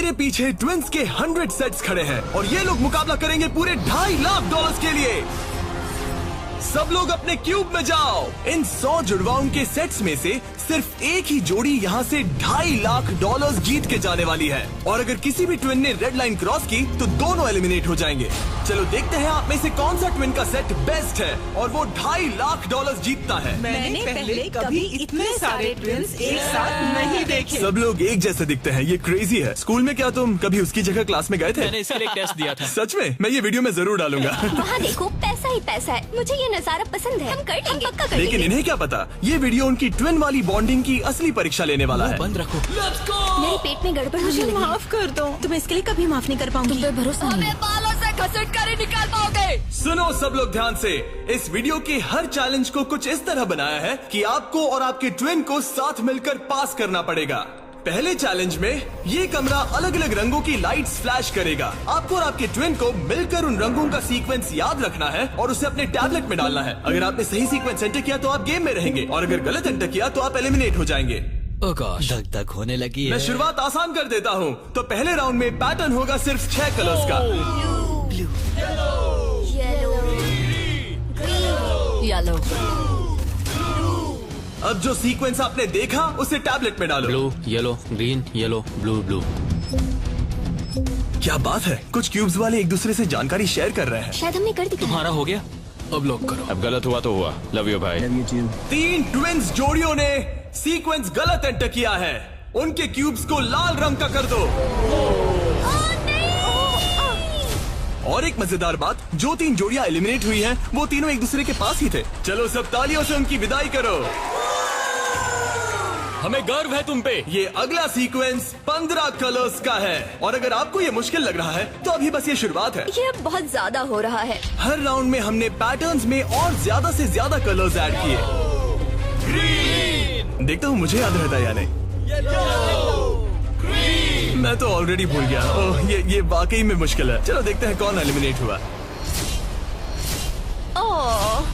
मेरे पीछे ट्विंस के 100 सेट्स खड़े हैं और ये लोग मुकाबला करेंगे पूरे $2.5 लाख के लिए। सब लोग अपने क्यूब में जाओ। इन 100 जुड़वाओं के सेट्स में से सिर्फ एक ही जोड़ी यहाँ से $2.5 लाख जीत के जाने वाली है। और अगर किसी भी ट्विन ने रेड लाइन क्रॉस की तो दोनों एलिमिनेट हो जाएंगे। चलो देखते हैं आप में से कौन सा ट्विन का सेट बेस्ट है और वो $2.5 लाख जीतता है। मैंने पहले कभी इतने सारे ट्विन्स एक साथ नहीं देखे। सब लोग एक जैसे दिखते हैं, ये क्रेजी है। स्कूल में क्या तुम कभी उसकी जगह क्लास में गए थे? मैंने इसके लिए टेस्ट दिया था। सच में? मैं ये वीडियो में जरूर डालूंगा। वहाँ देखो, पैसा ही पैसा है। मुझे ये नजारा पसंद है। हम कर लेंगे, पक्का कर लेकिन लेंगे। इन्हें क्या पता, ये वीडियो उनकी ट्विन वाली बॉन्डिंग की असली परीक्षा लेने वाला है। बंद रखो। मेरे पेट में गड़बड़ होने मुझे लगी। माफ कर दो, तुम इसके लिए कभी माफ नहीं कर पाऊंगी। तुम पे भरोसा नहीं है। बालों से घसीट कर ही निकाल पाओगे। सुनो सब लोग ध्यान से, इस वीडियो के हर चैलेंज को कुछ इस तरह बनाया है कि आपको और आपके ट्विन को साथ मिलकर पास करना पड़ेगा। पहले चैलेंज में ये कमरा अलग अलग रंगों की लाइट्स फ्लैश करेगा। आपको और आपके ट्विन को मिलकर उन रंगों का सीक्वेंस याद रखना है और उसे अपने टैबलेट में डालना है। अगर आपने सही सीक्वेंस एंटर किया तो आप गेम में रहेंगे और अगर गलत एंटर किया तो आप एलिमिनेट हो जाएंगे। ओह गॉश, धक धक होने लगी है। मैं शुरुआत आसान कर देता हूँ। तो पहले राउंड में पैटर्न होगा सिर्फ 6 कलर्स का। येलो। अब जो सीक्वेंस आपने देखा उसे टैबलेट में डालो। Blue, yellow, green, yellow, blue, blue. क्या बात है, कुछ क्यूब्स वाले एक दूसरे से जानकारी शेयर कर रहे हैं। शायद हमने कर दिया। तुम्हारा हो गया, अब लॉक करो। अब गलत हुआ तो हुआ। लव यू भाई। 3 ट्विंस जोड़ियों ने सीक्वेंस गलत एंटर किया है। उनके क्यूब्स को लाल रंग का कर दो। और एक मजेदार बात, जो 3 जोड़ियां एलिमिनेट हुई हैं, वो तीनों एक दूसरे के पास ही थे। चलो सब तालियों से उनकी विदाई करो। हमें गर्व है तुम पे। ये अगला सीक्वेंस 15 कलर्स का है और अगर आपको ये मुश्किल लग रहा है तो अभी बस ये शुरुआत है। ये अब बहुत ज्यादा हो रहा है। हर राउंड में हमने पैटर्न्स में और ज्यादा से ज्यादा कलर्स ऐड किए। ग्रीन। देखता हूँ मुझे याद रहता है या नहीं। मैं तो ऑलरेडी भूल गया। ओह, ये वाकई में मुश्किल है। चलो देखते हैं कौन एलिमिनेट हुआ। ओह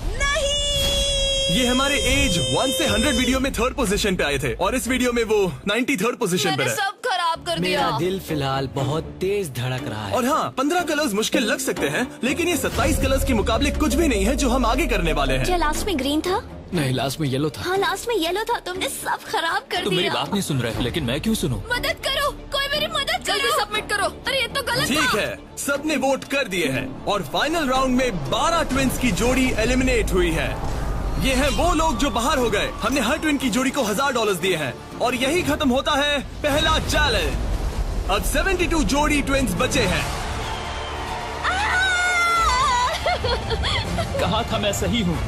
ये हमारे एज 1 से 100 वीडियो में 3rd पोजीशन पे आए थे और इस वीडियो में वो 93rd पोजीशन पे मैंने है। सब खराब कर दिया। मेरा दिल फिलहाल बहुत तेज धड़क रहा है। और हाँ, 15 कलर्स मुश्किल लग सकते हैं लेकिन ये 27 कलर्स के मुकाबले कुछ भी नहीं है जो हम आगे करने वाले हैं। क्या लास्ट में ग्रीन था? नहीं, लास्ट में येलो था। हाँ लास्ट में येलो था। तुमने सब खराब कर तुम मेरी दिया। बात नहीं सुन रहे, लेकिन मैं क्यों सुनूं? मदद करो, कोई मेरी मदद जल्दी सबमिट करो। अरे ये तो गलत ठीक था। है, सबने वोट कर दिए हैं और फाइनल राउंड में 12 ट्विंस की जोड़ी एलिमिनेट हुई है। ये हैं वो लोग जो बाहर हो गए। हमने हर ट्विन की जोड़ी को $1000 दिए हैं और यही खत्म होता है पहला चैलेंज। अब 72 जोड़ी ट्विंस बचे हैं। कहा था मैं सही हूँ।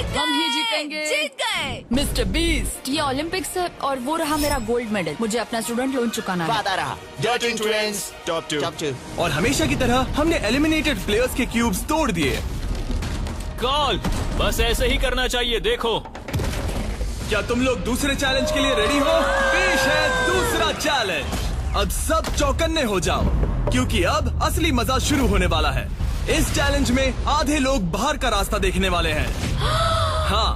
हम ही जीतेंगे। जीत गए। मिस्टर बीस्ट, ये ओलंपिक्स है और वो रहा मेरा गोल्ड मेडल। मुझे अपना स्टूडेंट लोन चुकाना है। वादा रहा। Dirty Twins, top 2. और हमेशा की तरह हमने एलिमिनेटेड प्लेयर्स के क्यूब्स तोड़ दिए। कॉल, बस ऐसे ही करना चाहिए। देखो, क्या तुम लोग दूसरे चैलेंज के लिए रेडी हो? पेश है दूसरा चैलेंज। अब सब चौकन्ने हो जाओ क्योंकि अब असली मजा शुरू होने वाला है। इस चैलेंज में आधे लोग बाहर का रास्ता देखने वाले हैं। हाँ,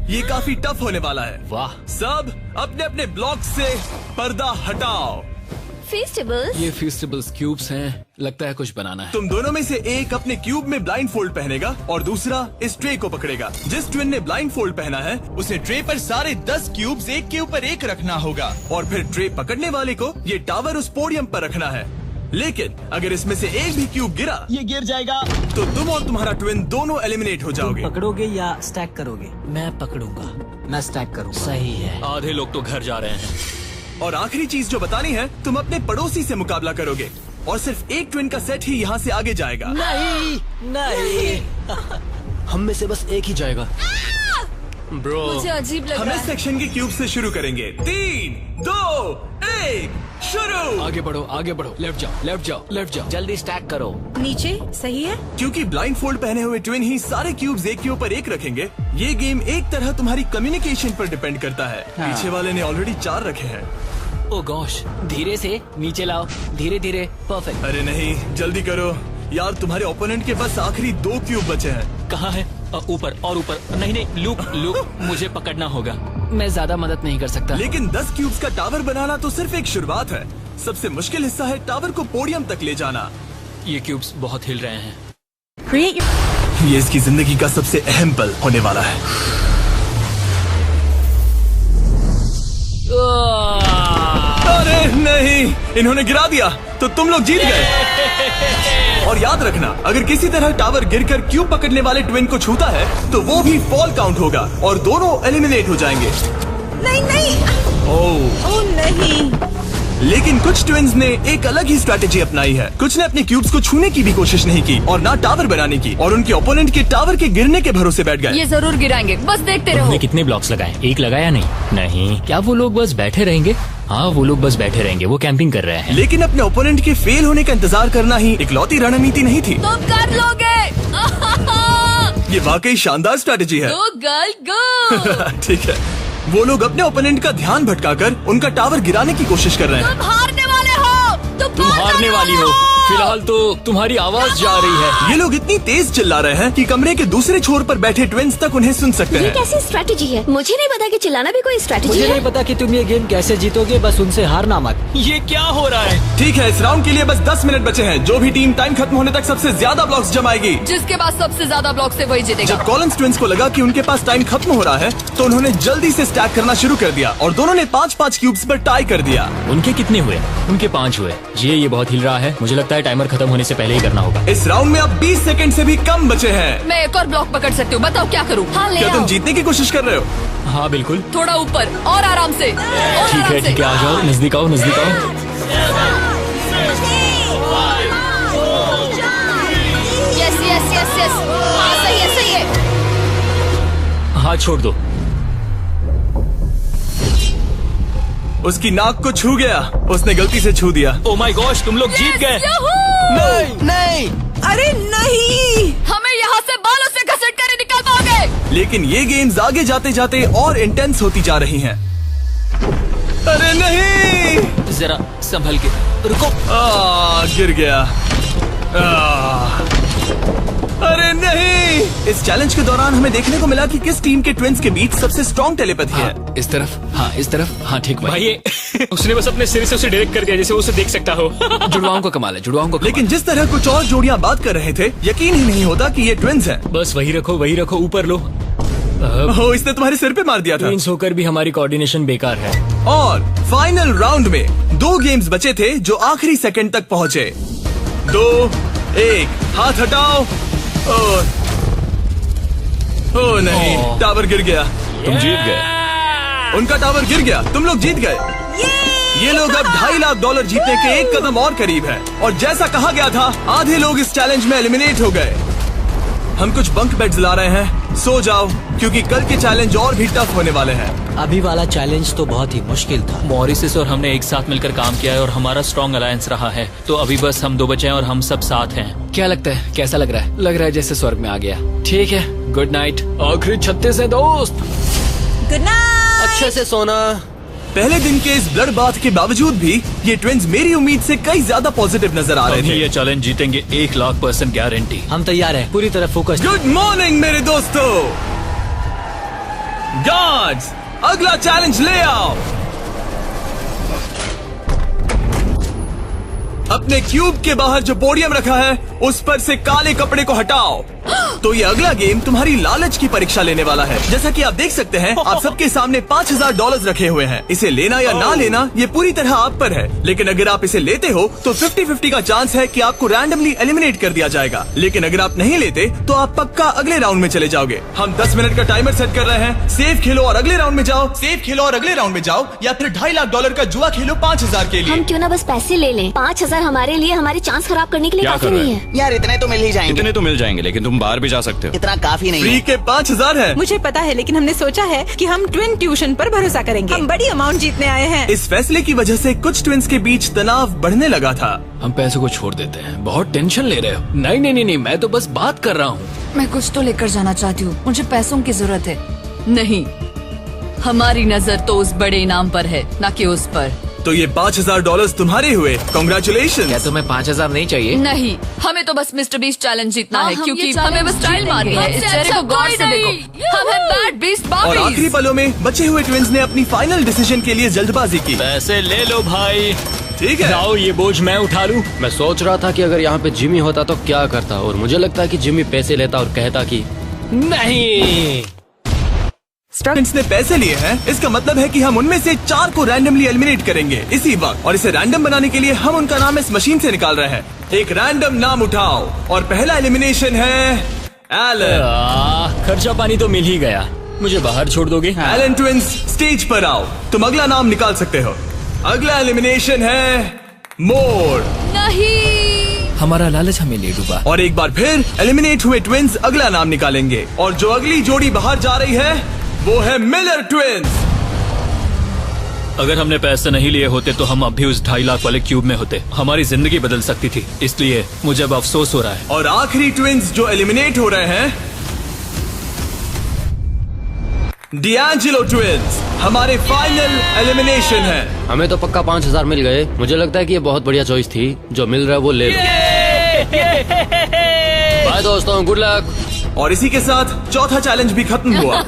ये काफी टफ होने वाला है। वाह। सब अपने अपने ब्लॉक से पर्दा हटाओ। फेस्टिवल्स। ये फेस्टिवल्स क्यूब्स हैं, लगता है कुछ बनाना है। तुम दोनों में से एक अपने क्यूब में ब्लाइंड फोल्ड पहनेगा और दूसरा इस ट्रे को पकड़ेगा। जिस ट्विन ने ब्लाइंड फोल्ड पहना है उसे ट्रे पर सारे 10 क्यूब्स एक के ऊपर एक रखना होगा और फिर ट्रे पकड़ने वाले को ये टावर उस पोडियम पर रखना है। लेकिन अगर इसमें से एक भी क्यूब गिरा, ये गिर जाएगा तो तुम और तुम्हारा ट्विन दोनों एलिमिनेट हो जाओगे। पकड़ोगे या स्टैक करोगे? मैं पकड़ूंगा। मैं स्टैक करूंगा। सही है। आधे लोग तो घर जा रहे हैं। और आखिरी चीज जो बतानी है, तुम अपने पड़ोसी से मुकाबला करोगे और सिर्फ एक ट्विन का सेट ही यहाँ से आगे जाएगा। नहीं हम में से बस एक ही जाएगा। ब्रो, मुझे अजीब लग हम रहा इस है। सेक्शन के क्यूब से शुरू करेंगे। 3, 2, 1, शुरू। आगे बढ़ो, आगे बढ़ो। लेफ्ट जाओ, लेफ्ट जाओ, लेफ्ट जाओ। जल्दी स्टैक करो। नीचे सही है। क्योंकि ब्लाइंड फोल्ड पहने हुए ट्विन ही सारे क्यूब्स एक के ऊपर एक रखेंगे, ये गेम एक तरह तुम्हारी कम्युनिकेशन पर डिपेंड करता है। पीछे वाले ने ऑलरेडी 4 रखे हैं। ओ गॉश, धीरे से नीचे लाओ, धीरे धीरे। परफेक्ट। अरे नहीं, जल्दी करो यार, तुम्हारे ओपोनेंट के पास आखिरी 2 क्यूब बचे हैं। कहाँ है? ऊपर और ऊपर। नहीं नहीं, लूप लूप, मुझे पकड़ना होगा। मैं ज्यादा मदद नहीं कर सकता। लेकिन 10 क्यूब्स का टावर बनाना तो सिर्फ एक शुरुआत है। सबसे मुश्किल हिस्सा है टावर को पोडियम तक ले जाना। ये क्यूब्स बहुत हिल रहे हैं। ये इसकी जिंदगी का सबसे अहम पल होने वाला है। अरे नहीं, इन्होंने गिरा दिया तो तुम लोग जीत गए। और याद रखना, अगर किसी तरह टावर गिरकर क्यूब पकड़ने वाले ट्विन को छूता है तो वो भी फॉल काउंट होगा और दोनों एलिमिनेट हो जाएंगे। नहीं। ओह नहीं। लेकिन कुछ ट्विन्स ने एक अलग ही स्ट्रैटेजी अपनाई है। कुछ ने अपने क्यूब्स को छूने की भी कोशिश नहीं की और ना टावर बनाने की, और उनके ओपोनेंट के टावर के गिरने के भरोसे बैठ गए। ये जरूर गिराएंगे, बस देखते रहो। उन्होंने कितने ब्लॉक्स लगाए? एक लगाया नहीं। क्या वो लोग बस बैठे रहेंगे? हाँ, वो लोग बस बैठे रहेंगे, वो कैंपिंग कर रहे हैं। लेकिन अपने ओपोनेंट के फेल होने का इंतजार करना ही इकलौती रणनीति नहीं थी। तुम कर लोगे। ये वाकई शानदार स्ट्रैटेजी है। गो गर्ल गो। ठीक है, वो लोग अपने ओपोनेंट का ध्यान भटकाकर उनका टावर गिराने की कोशिश कर रहे हैं। तुम हारने वाले हो। तुम हारने वाली हो। फिलहाल तो तुम्हारी आवाज जा रही है। ये लोग इतनी तेज चिल्ला रहे हैं कि कमरे के दूसरे छोर पर बैठे ट्विन्स तक उन्हें सुन सकते ये हैं। कैसी स्ट्रेटेजी है? मुझे नहीं पता कि चिल्लाना भी कोई स्ट्रेटेजी मुझे है। नहीं पता कि तुम ये गेम कैसे जीतोगे, बस उनसे हारना मत। ये क्या हो रहा है? ठीक है, इस राउंड के लिए बस 10 मिनट बचे हैं। जो भी टीम टाइम खत्म होने तक सबसे ज्यादा ब्लॉक्स जमाएगी, जिसके पास सबसे ज्यादा ब्लॉक से वही जीतेगा। जब कॉलिन्स ट्विन्स को लगा कि उनके पास टाइम खत्म हो रहा है तो उन्होंने जल्दी से स्टैक करना शुरू कर दिया और दोनों ने 5-5 क्यूब्स पर टाई कर दिया। उनके कितने हुए? उनके 5 हुए। ये बहुत हिल रहा है। मुझे लगता है टाइमर खत्म होने से पहले ही करना होगा। इस राउंड में अब 20 सेकंड से भी कम बचे हैं। मैं एक और ब्लॉक पकड़ सकती हूँ, बताओ क्या करूँ? हाँ, ले क्या तुम आओ। जीतने की कोशिश कर रहे हो? हाँ बिल्कुल। थोड़ा ऊपर और आराम से। ठीक है, आ जाओ, नजदीक आओ। यस। हाँ, सही है। हाथ छोड़ दो। उसकी नाक को छू गया, उसने गलती से छू दिया। ओ माय गॉश, तुम लोग जीत गए। नहीं। अरे नहीं। हमें यहाँ से बालों से घसीट कर निकल पाओगे। लेकिन ये गेम्स आगे जाते जाते और इंटेंस होती जा रही हैं। अरे नहीं, जरा संभल के रुको। गिर गया। अरे नहीं। इस चैलेंज के दौरान हमें देखने को मिला कि किस टीम के ट्विन्स के बीच सबसे स्ट्रॉन्ग टेलीपैथी है। इस तरफ। हाँ ठीक भाई। उसने बस अपने सिर से उसे डायरेक्ट कर दिया जैसे उसे देख सकता हो। जुड़वाओं को कमाल है। लेकिन जिस तरह कुछ और जोड़ियां बात कर रहे थे, यकीन ही नहीं होता कि ये ट्विन्स हैं। बस वही रखो, ऊपर लो। ओह, इसने तुम्हारे सिर पे मार दिया था। ट्विन्स होकर भी हमारी कोऑर्डिनेशन बेकार है। और फाइनल राउंड में 2 गेम्स बचे थे जो आखिरी सेकंड तक पहुंचे। 2, 1, हाथ हटाओ। ओह नहीं, टावर गिर गया। तुम जीत गए। उनका टावर गिर गया, तुम लोग जीत गए। ये लोग अब $2.5 लाख जीतने के एक कदम और करीब है। और जैसा कहा गया था, आधे लोग इस चैलेंज में एलिमिनेट हो गए। हम कुछ बंक बेड्स ला रहे हैं, सो जाओ क्योंकि कल के चैलेंज और भी टफ होने वाले हैं। अभी वाला चैलेंज तो बहुत ही मुश्किल था। मॉरिसस और हमने एक साथ मिलकर काम किया है और हमारा स्ट्रॉन्ग अलायंस रहा है। तो अभी बस हम 2 बचे हैं और हम सब साथ हैं। क्या लगता है? कैसा लग रहा है? लग रहा है जैसे स्वर्ग में आ गया। ठीक है, गुड नाइट। आखिरी 36 है दोस्त। Good night. अच्छे से सोना। पहले दिन के इस ब्लड बाथ के बावजूद भी ये ट्विन्स मेरी उम्मीद से कई ज्यादा पॉजिटिव नजर आ रहे हम थे। ये चैलेंज जीतेंगे 1,00,000% गारंटी। हम तैयार हैं, पूरी तरह फोकस्ड। गुड मॉर्निंग मेरे दोस्तों। गार्ड्स, अगला चैलेंज ले आओ। अपने क्यूब के बाहर जो पोडियम रखा है उस पर से काले कपड़े को हटाओ। तो ये अगला गेम तुम्हारी लालच की परीक्षा लेने वाला है। जैसा कि आप देख सकते हैं, आप सबके सामने $5,000 रखे हुए हैं। इसे लेना या ना लेना ये पूरी तरह आप पर है। लेकिन अगर आप इसे लेते हो तो 50-50 का चांस है कि आपको रैंडमली एलिमिनेट कर दिया जाएगा। लेकिन अगर आप नहीं लेते तो आप पक्का अगले राउंड में चले जाओगे। हम 10 मिनट का टाइमर सेट कर रहे हैं। सेफ खेलो और अगले राउंड में जाओ, सेफ खेलो और अगले राउंड में जाओ, या फिर $2.5 लाख का जुआ खेलो 5,000 के लिए। हम क्यों ना बस पैसे ले लें? 5,000 हमारे लिए हमारे चांस खराब करने के लिए क्या काफी कर रहे नहीं हैं? है। यार इतने तो मिल ही जाएंगे। इतने तो मिल जाएंगे, लेकिन तुम बाहर भी जा सकते हो। इतना काफी नहीं फ्री है। के 5,000 है। मुझे पता है, लेकिन हमने सोचा है कि हम ट्विन ट्यूशन पर भरोसा करेंगे। हम बड़ी अमाउंट जीतने आए हैं। इस फैसले की वजह से कुछ ट्विन्स के बीच तनाव बढ़ने लगा था। हम पैसों को छोड़ देते हैं। बहुत टेंशन ले रहे हो। नहीं, मैं तो बस बात कर रहा हूँ। मैं कुछ तो लेकर जाना चाहती हूँ, मुझे पैसों की जरूरत है। नहीं, हमारी नजर तो उस बड़े इनाम पर है, ना कि उस पर। तो ये $5000 तुम्हारे हुए। कॉन्ग्रेचुलेशन। क्या तुम्हें 5000 नहीं चाहिए? नहीं, हमें तो बस मिस्टर बीस्ट चैलेंज जीतना है, हम क्योंकि ये हमें बस challenge स्टाइल जीतेंगे। मारनी है। इस हमसे चेहरे को अच्छा गौर कोई से नहीं। देखो, हम हैं बैड बीस्ट और आखिरी बॉबीज। पलों में बचे हुए ट्विंस ने अपनी फाइनल डिसीजन के लिए जल्दबाजी की। पैसे ले लो भाई। ठीक है। जाओ, ये बोझ मैं उठा लूं। मैं सोच रहा था कि अगर यहाँ पे जिमी होता तो क्या करता, और मुझे लगता है कि जिमी पैसे लेता और कहता कि नहीं। ट्विंस ने पैसे लिए हैं, इसका मतलब है कि हम उनमें से 4 को रैंडमली एलिमिनेट करेंगे इसी वक्त। और इसे रैंडम बनाने के लिए हम उनका नाम इस मशीन से निकाल रहे हैं। एक रैंडम नाम उठाओ और पहला एलिमिनेशन है एलन। खर्चा पानी तो मिल ही गया, मुझे बाहर छोड़ दोगे? एलन ट्विंस स्टेज पर आओ, तुम अगला नाम निकाल सकते हो। अगला एलिमिनेशन है मोर। नहीं, हमारा लालच हमें ले डूबा। और एक बार फिर एलिमिनेट हुए ट्विंस अगला नाम निकालेंगे, और जो अगली जोड़ी बाहर जा रही है वो है मिलर ट्विंस। अगर हमने पैसे नहीं लिए होते तो हम अब भी उस 2.5 लाख वाले क्यूब में होते। हमारी जिंदगी बदल सकती थी, इसलिए मुझे अब अफसोस हो रहा है। और आखिरी ट्विंस जो एलिमिनेट हो रहे हैं, डिएंजेलो ट्विंस हमारे फाइनल एलिमिनेशन है। हमें तो पक्का 5000 मिल गए। मुझे लगता है कि ये बहुत बढ़िया चॉइस थी। जो मिल रहा है वो ले लो। बाय दोस्तों, गुड लक। और इसी के साथ चौथा चैलेंज भी खत्म हुआ।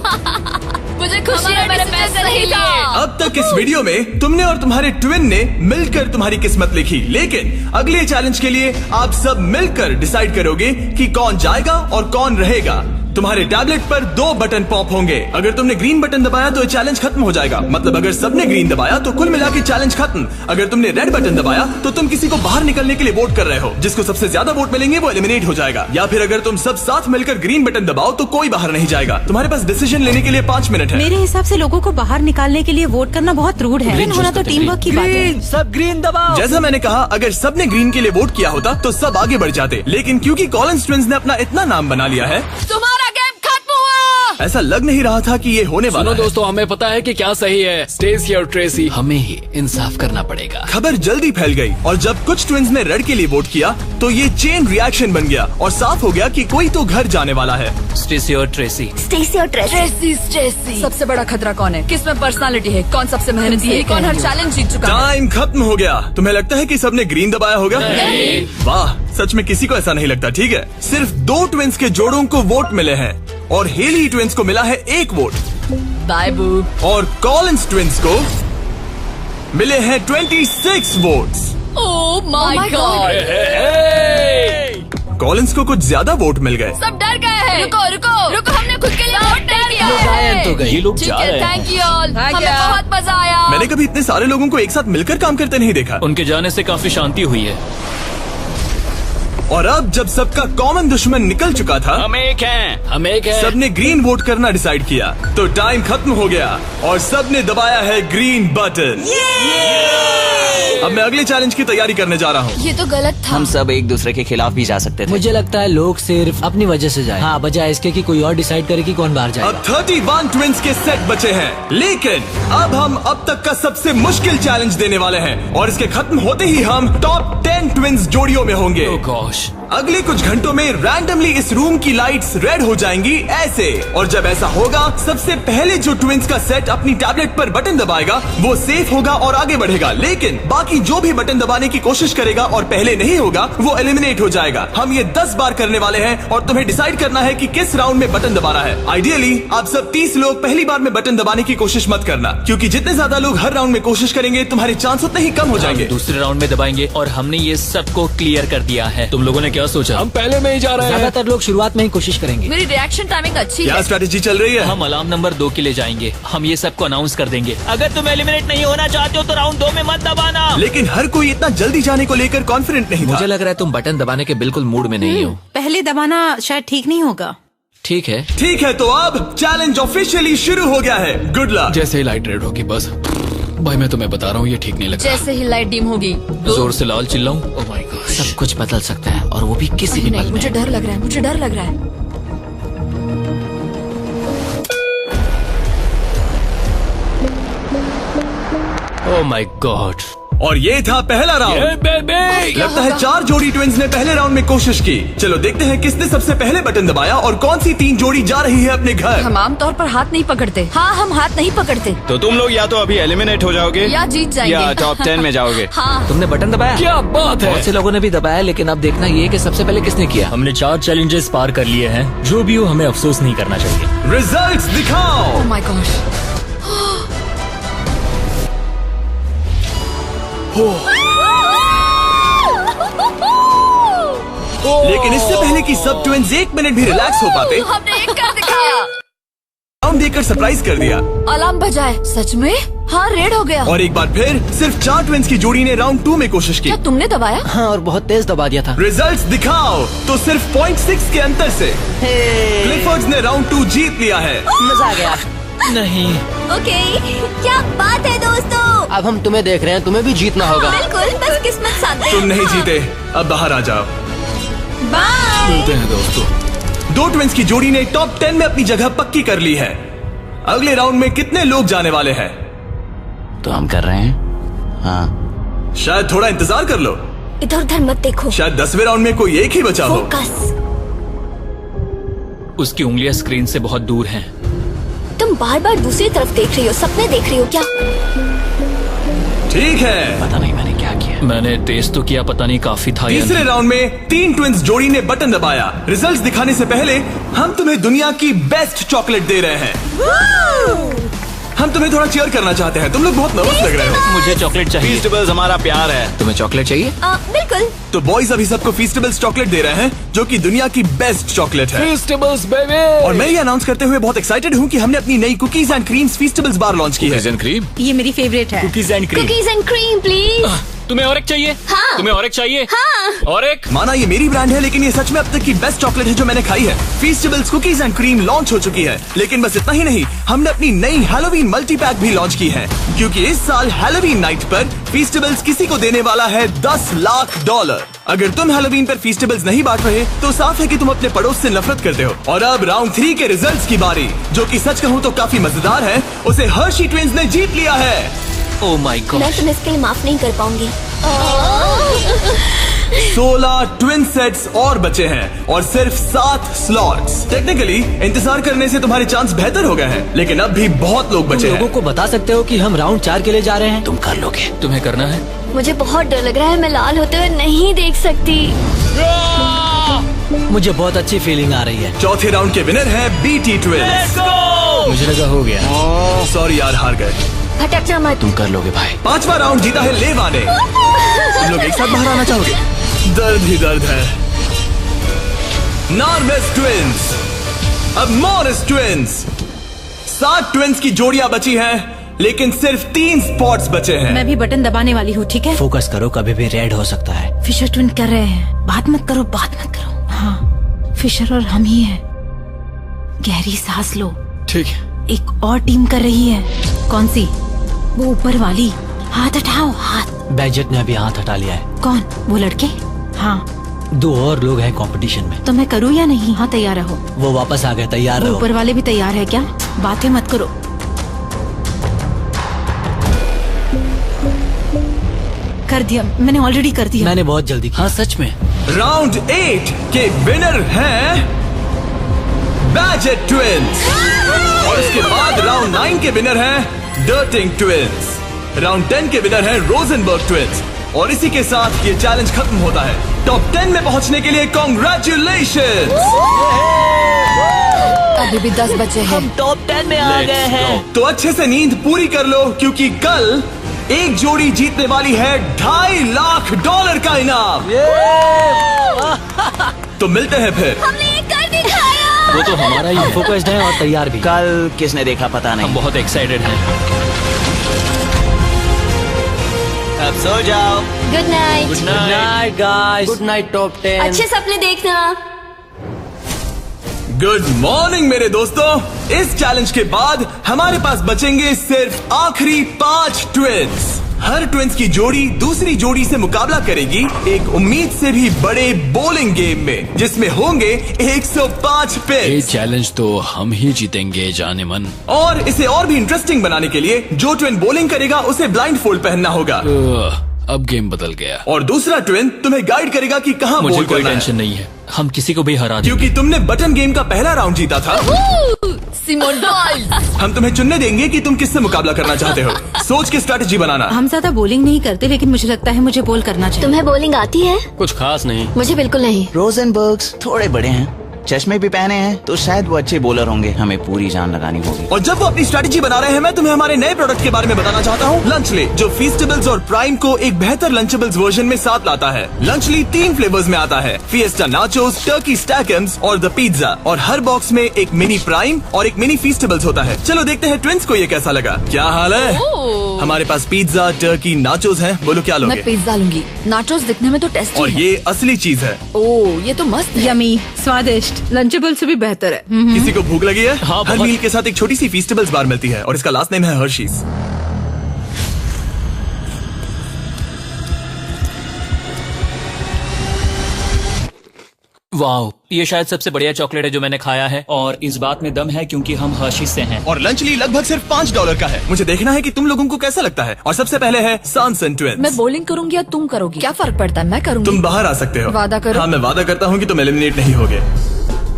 मुझे खुशी है मेरे पैसे नहीं था। अब तक इस वीडियो में तुमने और तुम्हारे ट्विन ने मिलकर तुम्हारी किस्मत लिखी, लेकिन अगले चैलेंज के लिए आप सब मिलकर डिसाइड करोगे कि कौन जाएगा और कौन रहेगा। तुम्हारे टैबलेट पर 2 बटन पॉप होंगे। अगर तुमने ग्रीन बटन दबाया तो चैलेंज खत्म हो जाएगा, मतलब अगर सबने ग्रीन दबाया तो कुल मिला के चैलेंज खत्म। अगर तुमने रेड बटन दबाया तो तुम किसी को बाहर निकलने के लिए वोट कर रहे हो। जिसको सबसे ज्यादा वोट मिलेंगे वो एलिमिनेट हो जाएगा। या फिर अगर तुम सब साथ मिलकर ग्रीन बटन दबाओ तो कोई बाहर नहीं जाएगा। तुम्हारे पास डिसीजन लेने के लिए 5 मिनट है। मेरे हिसाब से लोगों को बाहर निकालने के लिए वोट करना बहुत रूड है। ग्रीन होना तो टीम वर्क की बात है। सब ग्रीन दबाओ। जैसा मैंने कहा, अगर सबने ग्रीन के लिए वोट किया होता तो सब आगे बढ़ जाते, लेकिन क्योंकि कॉलिंस ट्विंस ने अपना इतना नाम बना लिया है, तुम्हारा गेम खत्म हुआ। ऐसा लग नहीं रहा था कि ये होने वाला है। दोस्तों, हमें पता है कि क्या सही है। स्टेसी और ट्रेसी, हमें ही इंसाफ करना पड़ेगा। खबर जल्दी फैल गई और जब कुछ ट्विंस ने रेड के लिए वोट किया तो ये चेन रिएक्शन बन गया और साफ हो गया कि कोई तो घर जाने वाला है। स्टेसी और ट्रेसी। स्टेसी और ट्रेसी। सबसे बड़ा खतरा कौन है? किसमें पर्सनालिटी है? कौन सबसे मेहनती है? कौन हर चैलेंज जीत चुका है? टाइम खत्म हो गया। तुम्हें लगता है कि सबने ग्रीन दबाया होगा? नहीं। वाह, सच में किसी को ऐसा नहीं लगता। ठीक है, सिर्फ 2 ट्विंस के जोड़ों को वोट मिले हैं और हेली ट्विंस को मिला है 1 वोट बाय बू। और कॉलिंस ट्विंस को मिले हैं 26 votes. Oh my God. Collins को कुछ ज्यादा वोट मिल गए। सब डर गए हैं। रुको, हमने खुद के लिए वोट नहीं किया लोग गायब तो गए। ये लोग ठीक जा है, रहे हैं। Thank you all. हमें बहुत मजा आया। मैंने कभी इतने सारे लोगों को एक साथ मिलकर काम करते नहीं देखा। उनके जाने से काफी शांति हुई है। और अब जब सबका कॉमन दुश्मन निकल चुका था, हम एक हैं। सबने ग्रीन वोट करना डिसाइड किया, तो टाइम खत्म हो गया और सबने दबाया है ग्रीन बटन। अब मैं अगले चैलेंज की तैयारी करने जा रहा हूँ। ये तो गलत था। हम सब एक दूसरे के खिलाफ भी जा सकते थे। मुझे लगता है लोग सिर्फ अपनी वजह से जाए। हाँ, बजाय इसके कि कोई और डिसाइड करे कि कौन बाहर अब जाएगा। 31 ट्विंस के सेट बचे हैं, लेकिन अब हम अब तक का सबसे मुश्किल चैलेंज देने वाले हैं और इसके खत्म होते ही हम टॉप 10 ट्विंस जोड़ियों में होंगे। Oh gosh। अगले कुछ घंटों में रैंडमली इस रूम की लाइट्स रेड हो जाएंगी ऐसे, और जब ऐसा होगा सबसे पहले जो ट्विंस का सेट अपनी टैबलेट पर बटन दबाएगा वो सेफ होगा और आगे बढ़ेगा, लेकिन बाकी जो भी बटन दबाने की कोशिश करेगा और पहले नहीं होगा वो एलिमिनेट हो जाएगा। हम ये 10 बार करने वाले हैं और तुम्हें डिसाइड करना है कि किस राउंड में बटन दबाना है। आइडियली आप सब 30 लोग पहली बार में बटन दबाने की कोशिश मत करना, क्योंकि जितने ज्यादा लोग हर राउंड में कोशिश करेंगे तुम्हारे चांस उतने ही कम हो जाएंगे। दूसरे राउंड में दबाएंगे और हमने ये सबको क्लियर कर दिया है। तुम लोगों ने क्या सोचा? हम पहले में ही जा रहे हैं। ज्यादातर लोग शुरुआत में ही कोशिश करेंगे। मेरी रिएक्शन टाइमिंग अच्छी क्या है। स्ट्रेटेजी चल रही है? हम अलार्म नंबर 2 के लिए जाएंगे। हम ये सबको अनाउंस कर देंगे। अगर तुम एलिमिनेट नहीं होना चाहते हो तो राउंड 2 में मत दबाना। लेकिन हर कोई इतना जल्दी जाने को लेकर कॉन्फिडेंट नहीं था। मुझे लग रहा है तुम बटन दबाने के बिल्कुल मूड में नहीं हो। पहले दबाना शायद ठीक नहीं होगा। ठीक है, ठीक है, तो अब चैलेंज ऑफिशियली शुरू हो गया है। Good luck. जैसे ही लाइट रेड होगी बस। भाई मैं तुम्हें बता रहा हूँ, ये ठीक नहीं लग रहा। जैसे ही लाइट डिम होगी जोर से लाल चिल्लाऊं? Oh my God. सब कुछ बदल सकता है और वो भी किसी भी पल नहीं, में। मुझे डर लग रहा है। Oh my God. और ये था पहला राउंड। लगता है 4 जोड़ी ट्विंस ने पहले राउंड में कोशिश की। चलो देखते हैं किसने सबसे पहले बटन दबाया और कौन सी 3 जोड़ी जा रही है अपने घर। हम आमतौर पर हाथ नहीं पकड़ते। हाँ, हम हाथ नहीं पकड़ते। तो तुम लोग या तो अभी एलिमिनेट हो जाओगे या जीत जाएंगे। या टॉप 10 में जाओगे। हाँ। तुमने बटन दबाया? क्या बात है। बहुत से लोगों ने भी दबाया, लेकिन अब देखना ये कि सबसे पहले किसने किया। हमने 4 चैलेंजेस पार कर लिए हैं। जो भी हो, हमें अफसोस नहीं करना चाहिए। रिजल्ट्स दिखाओ। Oh my gosh। लेकिन इससे पहले कि सब ट्विंस 1 मिनट भी रिलैक्स हो पाते, हमने एक कर दिखाया। राउंड देकर सरप्राइज कर दिया। अलार्म बजाए। सच में? हाँ, रेड हो गया। और एक बार फिर सिर्फ 4 ट्विंस की जोड़ी ने राउंड 2 में कोशिश की। क्या तुमने दबाया? हाँ, और बहुत तेज दबा दिया था। रिजल्ट्स दिखाओ। तो सिर्फ 0.6 के अंतर से क्लिफर्ड्स ने राउंड 2 जीत लिया है। मजा आ गया। नहीं। ओके, क्या बात है दोस्तों। अब हम तुम्हें देख रहे हैं, तुम्हें भी जीतना होगा। बिल्कुल, बस किस्मत साथ दे। तुम नहीं जीते, अब बाहर आ जाओ। बाय। मिलते हैं दोस्तों। 2 ट्विंस की जोड़ी ने टॉप 10 में अपनी जगह पक्की कर ली है। अगले राउंड में कितने लोग जाने वाले हैं? तो हम कर रहे हैं। हाँ, शायद थोड़ा इंतजार कर लो। इधर उधर मत देखो। शायद 10वें राउंड में कोई एक ही बचा हो। फोकस। उसकी उंगलियां स्क्रीन से बहुत दूर हैं। तुम बार बार दूसरी तरफ देख रही हो, सपने देख रही हो क्या? ठीक है। पता नहीं मैंने क्या किया। मैंने टेस्ट तो किया, पता नहीं काफी था या तीसरे नहीं। राउंड में 3 ट्विंस जोड़ी ने बटन दबाया। रिजल्ट्स दिखाने से पहले हम तुम्हें दुनिया की बेस्ट चॉकलेट दे रहे हैं। हम तुम्हें थोड़ा चीयर करना चाहते हैं। तुम लोग बहुत नर्वस लग रहे हो। मुझे चॉकलेट चाहिए। फीस्टेबल्स हमारा प्यार है। तुम्हें चॉकलेट चाहिए? बिल्कुल। तो बॉयज अभी सबको फीस्टेबल्स चॉकलेट दे रहे हैं, जो कि दुनिया की बेस्ट चॉकलेट है। Festivals baby. और मैं ये अनाउंस करते हुए बहुत एक्साइटेड हूँ कि हमने अपनी नई cookies and creams feastables bar launch की है। Cookies and cream. ये मेरी फेवरेट है। Cookies and cream. Cookies and cream please. तुम्हें और एक चाहिए? हाँ। तुम्हें और एक चाहिए? हाँ। और एक? माना ये मेरी ब्रांड है, लेकिन ये सच में अब तक की बेस्ट चॉकलेट है जो मैंने खाई है। फीस्टेबल्स कुकीज एंड क्रीम लॉन्च हो चुकी है, लेकिन बस इतना ही नहीं, हमने अपनी नई हैलोवीन मल्टी पैक भी लॉन्च की है, क्योंकि इस साल हैलोवीन नाइट पर फीस्टेबल्स किसी को देने वाला है $10 लाख। अगर तुम हैलोवीन पर फीस्टेबल्स नहीं बांट रहे, तो साफ है कि तुम अपने पड़ोस से नफरत करते हो। और अब राउंड 3 के रिजल्ट्स की बारी, जो कि सच कहूँ तो काफी मजेदार है। उसे हर्शी ट्विंस ने जीत लिया है। Oh my God. मैं तुम्हें इसके लिए माफ नहीं कर पाऊंगी। 16 ट्विन सेट्स और बचे हैं और सिर्फ 7 स्लॉट्स। टेक्निकली इंतजार करने से तुम्हारे चांस बेहतर हो गए हैं, लेकिन अब भी बहुत लोग बचे लोगों हैं। को बता सकते हो कि हम राउंड 4 के लिए जा रहे हैं। तुम कर लोगे। तुम्हें करना है? मुझे बहुत डर लग रहा है, मैं लाल होते हुए नहीं देख सकती। मुझे बहुत अच्छी फीलिंग आ रही है। चौथे राउंड के विनर है बीटी ट्विंस। मुझे लगा हो गया। सॉरी यार, हार गए। भटकना मत। तुम कर लोगे भाई। 5वां राउंड जीता है लेवा ने। तुम लोग एक साथ बाहर आना चाहोगे? दर्द ही दर्द है। नॉर्मस ट्विंस, अब मॉरिस ट्विंस। 7 ट्विंस की जोड़ियां बची हैं, लेकिन सिर्फ 3 स्पॉट्स बचे हैं। मैं भी बटन दबाने वाली हूँ, ठीक है? फोकस करो, कभी भी रेड हो सकता है। फिशर ट्विन कर रहे हैं। बात मत करो, बात मत करो। हाँ, फिशर और हम ही हैं। गहरी सांस लो। ठीक है। एक और टीम कर रही है। कौन सी? वो ऊपर वाली। हाथ हटाओ, हाथ। बैजेट ने अभी हाथ हटा लिया है। कौन? वो लड़के? हाँ। 2 और लोग हैं कंपटीशन में। तो मैं करूँ या नहीं? हाँ, तैयार रहो। वो वापस आ गए, तैयार वो रहो। ऊपर वाले भी तैयार है क्या? बातें मत करो। कर दिया, मैंने ऑलरेडी कर दिया। मैंने बहुत जल्दी किया। हाँ सच में। राउंड 8 के विनर हैं बैजेट ट्विंस, और इसके बाद राउंड 9 के विनर हैं डर्टिंग ट्विंस। राउंड 10 के विनर हैं रोजनबर्ग ट्विंस। और इसी के साथ ये चैलेंज खत्म होता है। टॉप 10 में पहुंचने के लिए कांग्रेचुलेशंस। अभी भी 10 बचे हैं। हम टॉप 10 में आ गए हैं। तो अच्छे से नींद पूरी कर लो, क्योंकि कल एक जोड़ी जीतने वाली है $2.5 लाख का इनाम। तो मिलते हैं फिर। हमने ये कर दिखाया। वो तो हमारा ही है। फोकस्ड है और तैयार भी। कल किसने देखा पता हम नहीं। बहुत एक्साइटेड हैं। अब सो जाओ। Good night. Good good night. Night guys. Good night top 10। अच्छे सपने देखना। गुड मॉर्निंग मेरे दोस्तों। इस चैलेंज के बाद हमारे पास बचेंगे सिर्फ आखिरी 5 ट्विंस। हर ट्विंस की जोड़ी दूसरी जोड़ी से मुकाबला करेगी एक उम्मीद से भी बड़े बॉलिंग गेम में, जिसमें होंगे 105 ये पिन्स। चैलेंज तो हम ही जीतेंगे जाने मन। और इसे और भी इंटरेस्टिंग बनाने के लिए जो ट्विन बॉलिंग करेगा उसे ब्लाइंड फोल्ड पहनना होगा। अब गेम बदल गया। और दूसरा ट्विन तुम्हें गाइड करेगा कि कहाँ मुझे बोल कोई करना टेंशन है, नहीं है, हम किसी को भी हरा देंगे। क्योंकि तुमने बटन गेम का पहला राउंड जीता था। Simone Biles. हम तुम्हें चुनने देंगे कि तुम किससे मुकाबला करना चाहते हो। सोच के स्ट्रैटेजी बनाना। हम ज्यादा बॉलिंग नहीं करते, लेकिन मुझे लगता है मुझे बॉल करना चाहिए। तुम्हें बॉलिंग आती है? कुछ खास नहीं। मुझे बिल्कुल नहीं। रोजनबर्ग्स थोड़े बड़े हैं, चश्मे भी पहने हैं, तो शायद वो अच्छे बॉलर होंगे। हमें पूरी जान लगानी होगी। और जब वो अपनी स्ट्रैटेजी बना रहे हैं, मैं तुम्हें हमारे नए प्रोडक्ट के बारे में बताना चाहता हूँ, लंचली, जो फीस्टेबल्स और प्राइम को एक बेहतर लंचेबल्स वर्जन में साथ लाता है। लंचली 3 फ्लेवर्स में आता है, फिएस्टा नाचोस, टर्की स्टैकम्स और द पिज्जा। और हर बॉक्स में एक मिनी प्राइम और एक मिनी फीस्टेबल्स होता है। चलो देखते हैं ट्विंस को ये कैसा लगा। क्या हाल है? हमारे पास पिज्जा, टर्की, नाचोस हैं। बोलो क्या लोगे? मैं पिज्जा लूंगी। नाचोस दिखने में तो टेस्टी और है। ये असली चीज है। ओह, ये तो मस्त है। यमी, स्वादिष्ट, लंचेबल से भी बेहतर है। किसी को भूख लगी है? हाँ, हर बहुत। मील के साथ एक छोटी सी फीस्टेबल्स बार मिलती है और इसका लास्ट नेम है हर्शीज। वाओ, ये शायद सबसे बढ़िया चॉकलेट है जो मैंने खाया है, और इस बात में दम है क्योंकि हम हर्शीज से हैं। और लंचली लगभग सिर्फ $5 का है। मुझे देखना है कि तुम लोगों को कैसा लगता है। और सबसे पहले है सांसन ट्विंस। मैं बॉलिंग करूंगी या तुम करोगी? क्या फर्क पड़ता है? मैं करूंगी। तुम बाहर आ सकते हो। वादा करो। हाँ, मैं वादा करता हूँ कि तुम एलिमिनेट नहीं होगे।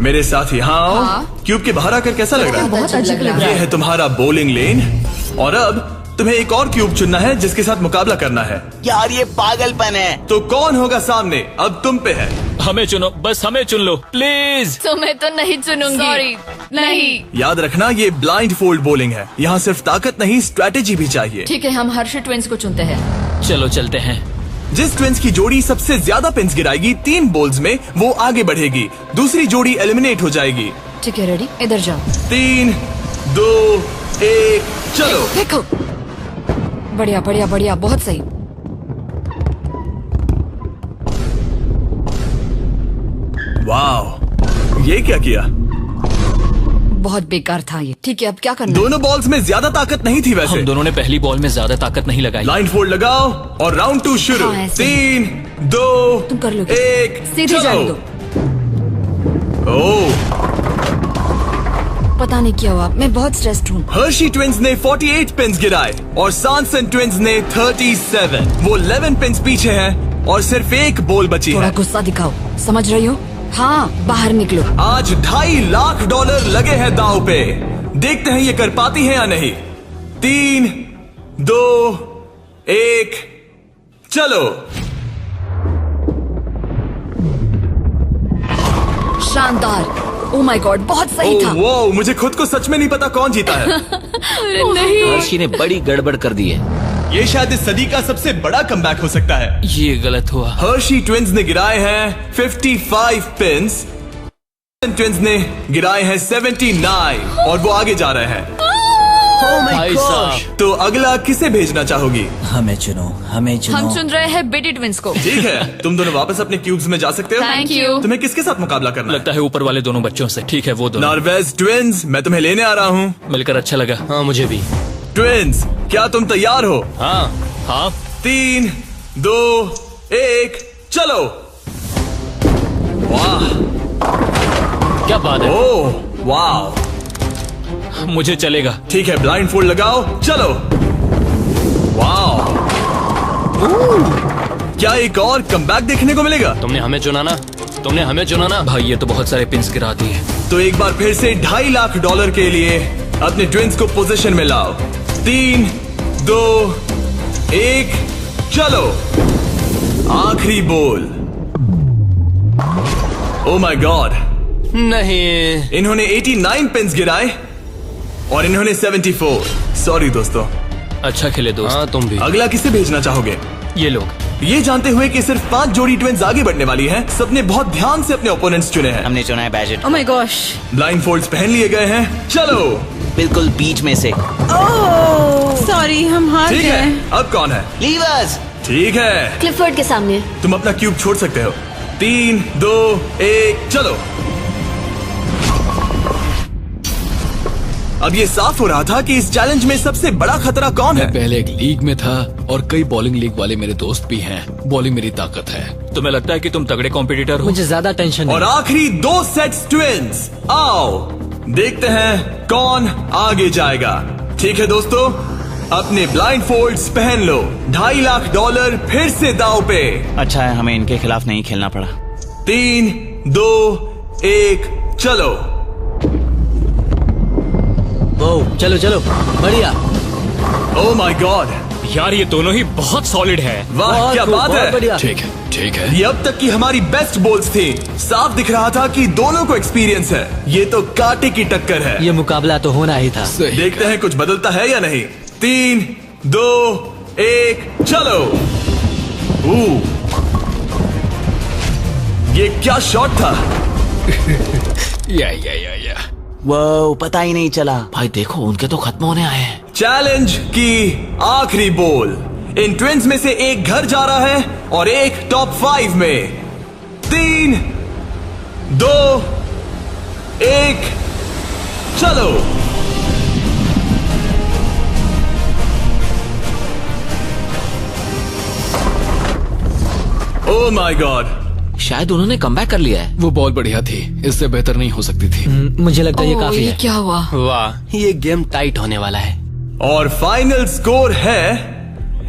मेरे साथ ही हाँ आओ। हाँ। क्यूब के बाहर आकर कैसा लग रहा है? बहुत अजीब लग रहा ये है। है तुम्हारा बॉलिंग लेन। और अब तुम्हें एक और क्यूब चुनना है जिसके साथ मुकाबला करना है। यार ये पागलपन है। तो कौन होगा सामने? अब तुम पे है। हमें चुनो, बस हमें चुन लो प्लीज। तुम्हें तो नहीं चुनूंगी। सॉरी, नहीं। याद रखना, ये ब्लाइंड फोल्ड बॉलिंग है। यहाँ सिर्फ ताकत नहीं, स्ट्रैटेजी भी चाहिए। ठीक है, हम हर्षी ट्विंस को चुनते हैं। चलो चलते हैं। जिस ट्विंस की जोड़ी सबसे ज्यादा पिन्स गिराएगी 3 बॉल्स में, वो आगे बढ़ेगी। दूसरी जोड़ी एलिमिनेट हो जाएगी। ठीक है, रेडी? इधर जाओ। 3, 2, 1, चलो। देखो, बढ़िया बढ़िया बढ़िया, बहुत सही। वाह, ये क्या किया? बहुत बेकार था ये। ठीक है, अब क्या करना है? दोनों बॉल्स में ज्यादा ताकत नहीं थी वैसे। हम दोनों ने पहली बॉल में ज्यादा ताकत नहीं लगाई। लाइन फोल्ड लगाओ और राउंड 2 शुरू। हाँ, ऐसे। 3, 2, तुम कर लोगे। 1, सीधे जाने दो। ओह, पता नहीं क्या हुआ, मैं बहुत स्ट्रेस्ड हूँ। हर्शी ट्विंस ने 48 पिन्स गिराए और सांसन ट्विंस ने 37। वो 11 पिन्स पीछे हैं और सिर्फ एक बॉल बची थोड़ा है। गुस्सा दिखाओ, समझ रही हो? हाँ, बाहर निकलो। आज $2.5 लाख लगे हैं दांव पे। देखते हैं ये कर पाती है या नहीं। 3, 2, 1, चलो। शानदार। ओ माय गॉड, बहुत सही था। वो मुझे खुद को सच में नहीं पता कौन जीता है। नहीं। हर्षी ने बड़ी गड़बड़ कर दी है। ये शायद इस सदी का सबसे बड़ा कमबैक हो सकता है। ये गलत हुआ। हर्शी ट्विंस ने गिराए हैं 55 पिन्स, ट्विंस ने गिराए हैं 79 और वो आगे जा रहे हैं। भाई साहब, तो अगला किसे भेजना चाहोगी? हमें चुनो, हमें चुनो। हम चुन रहे हैं बेटी ट्विंस को। ठीक है, तुम दोनों वापस अपने क्यूब्स में जा सकते हो। Thank you. तुम्हें किसके साथ मुकाबला करना है? लगता है ऊपर वाले दोनों बच्चों से। ठीक है, वो दोनों। नॉर्वेज ट्विंस, मैं तुम्हें लेने आ रहा हूँ। मिलकर अच्छा लगा। हाँ, मुझे भी। ट्विंस, क्या तुम तैयार हो? हाँ। हाँ, 3, 2, 1, चलो। वाह, क्या बात है। ओह, वाह। मुझे चलेगा। ठीक है, ब्लाइंड फोल्ड लगाओ, चलो। वाह, क्या एक और कमबैक देखने को मिलेगा? तुमने हमें चुना ना, तुमने हमें चुना ना। भाई, ये तो बहुत सारे पिन्स गिरा दिए। तो एक बार फिर से $2.5 लाख के लिए अपने ट्विंस को पोजीशन में लाओ। 3, 2, 1, चलो। आखिरी बॉल। ओ माय गॉड, नहीं। इन्होंने 89 पिन्स गिराए और इन्होंने 74। सॉरी दोस्तों। अच्छा खेले दोस्त। हाँ, तुम भी। अगला किसे भेजना चाहोगे? ये लोग। ये जानते हुए कि सिर्फ 5 जोड़ी ट्विंस आगे बढ़ने वाली हैं, सबने बहुत ध्यान से अपने ओपोनेंट्स चुने हैं। हमने चुना है budget. Oh my gosh. Blindfolds पहन लिए गए हैं। चलो। बिल्कुल बीच में से। ओह, सॉरी, हम हार ठीक गए। है, अब कौन है? लीवर्स। ठीक है, क्लिफर्ड के सामने। तुम अपना क्यूब छोड़ सकते हो। 3, 2, 1, चलो। अब ये साफ हो रहा था कि इस चैलेंज में सबसे बड़ा खतरा कौन है। मैं पहले एक लीग में था और कई बॉलिंग लीग वाले मेरे दोस्त भी हैं। बॉलिंग मेरी ताकत है। तुम्हें लगता है कि तुम तगड़े कॉम्पिटिटर हो? मुझे ज्यादा टेंशन और नहीं। आखिरी 2 सेट्स ट्विंस। आओ देखते हैं कौन आगे जाएगा। ठीक है दोस्तों, अपने ब्लाइंडफोल्ड्स पहन लो। $2.5 लाख फिर से दांव पे। अच्छा है हमें इनके खिलाफ नहीं खेलना पड़ा। 3, 2, 1 चलो। ओ चलो चलो बढ़िया। ओह माय गॉड, यार ये दोनों ही बहुत सॉलिड है। वाह क्या बात है। बढ़िया। ठीक है ये अब तक की हमारी बेस्ट बॉल्स थी। साफ दिख रहा था कि दोनों को एक्सपीरियंस है। ये तो कांटे की टक्कर है। ये मुकाबला तो होना ही था। देखते हैं कुछ बदलता है या नहीं। 3, 2, 1 चलो। ये क्या शॉट था। या वो पता ही नहीं चला। भाई देखो उनके तो खत्म होने आए हैं। चैलेंज की आखिरी बॉल। इन ट्विंस में से एक घर जा रहा है और एक टॉप 5 में। 3, 2, 1 चलो। ओह माय गॉड, शायद उन्होंने कमबैक कर लिया है। वो बॉल बढ़िया थी, इससे बेहतर नहीं हो सकती थी। मुझे लगता है ये काफी ये है। क्या हुआ? वाह ये गेम टाइट होने वाला है। और फाइनल स्कोर है,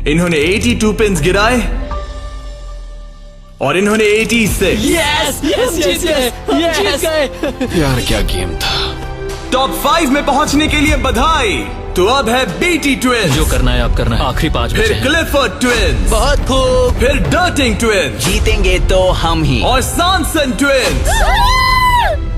इन्होंने 82 पिन्स गिराए और इन्होंने 86। यस जीत गए। यार क्या गेम था। टॉप 5 में पहुंचने के लिए बधाई। तो अब है बीटी ट्विंस, जो करना है आप करना है। आखिरी 5 बचे फिर हैं। क्लिफर्ड ट्विंस, बहुत खूब। फिर डर्टिंग ट्विंस जीतेंगे तो हम ही। और सॉनसन ट्विंस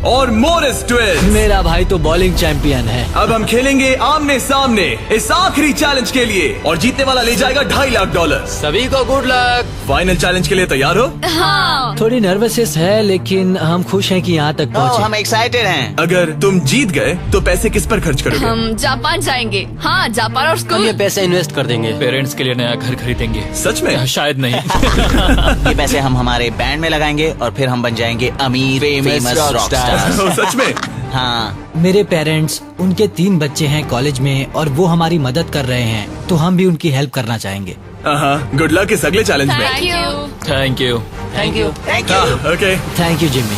और मोरिस ट्विंस। मेरा भाई तो बॉलिंग चैंपियन है। अब हम खेलेंगे आमने सामने इस आखिरी चैलेंज के लिए और जीतने वाला ले जाएगा $2.5 लाख। सभी को गुड लक। फाइनल चैलेंज के लिए तैयार हो? हाँ। थोड़ी नर्वसनेस है लेकिन हम खुश हैं कि यहाँ तक पहुँचे। हम एक्साइटेड हैं। अगर तुम जीत गए तो पैसे किस पर खर्च करोगे? हम जापान जाएंगे। हाँ, जापान और हम स्कूल। ये पैसे इन्वेस्ट कर देंगे। पेरेंट्स के लिए नया घर खरीदेंगे। सच में? शायद नहीं। ये पैसे हम हमारे बैंड में लगाएंगे और फिर हम बन जाएंगे अमीर फेमस रॉकस्टार। ओह, सच में? हाँ मेरे पेरेंट्स, उनके 3 बच्चे हैं कॉलेज में और वो हमारी मदद कर रहे हैं, तो हम भी उनकी हेल्प करना चाहेंगे। हाँ, गुड लक इस अगले चैलेंज में। Thank you. Thank you. Thank you. Thank you. Okay. Thank you Jimmy.